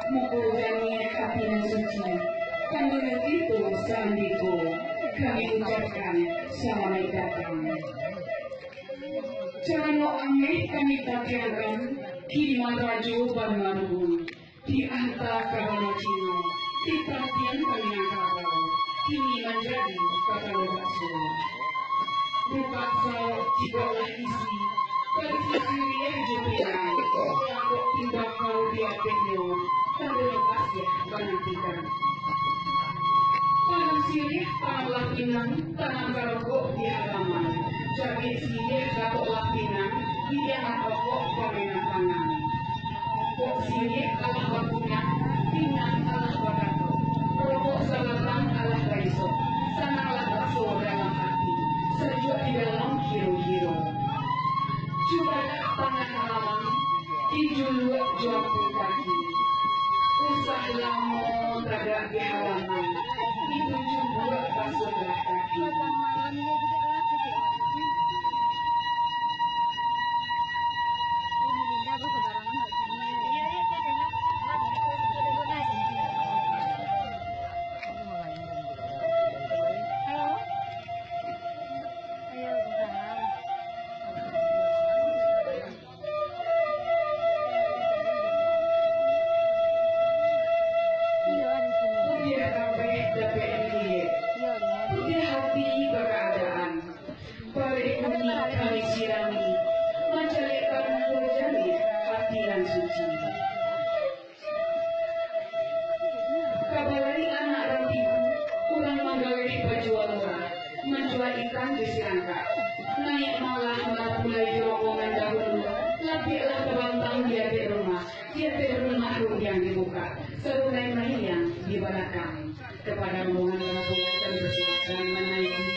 Mengurangnya hati yang suci. Kan dengan itu sandiku kami ucapkan selamat datang. Celana aneh kami tampilkan kiriman raju Bandung di antara kawan Cino di perhatian Pernikahan kini menjadi kata lokasi. Rupaksa tidaklah isi berfikir jubilan untuk tindak kau dia penyo tak lepas ya penantikan. Tanam sirih tanamlah pinang tanam garokok di halaman jadi sirih garoklah pinang di dalam rokok permainan tangan. Kok sirih kalah waktunya pinang kalah bakato rokok salatang kalah baisok sananglah bakso dalam hati sejuk di dalam hiro-hiro. Juga tangan halaman dijuluk juapun kaki usah lama tagak di halaman itu juga basuhlah kaki. Kami sirami menjadikan berjani hati yang suci. Kabalari anak rantiku kurang menggawe baju murah menjual ikan di Sirangka naik malah Marapulai di rombongan dahulu lapiklah terlantang di rumah yang dibuka seru naik yang di belakang kepada rombongan kampung dan bersuara menaiki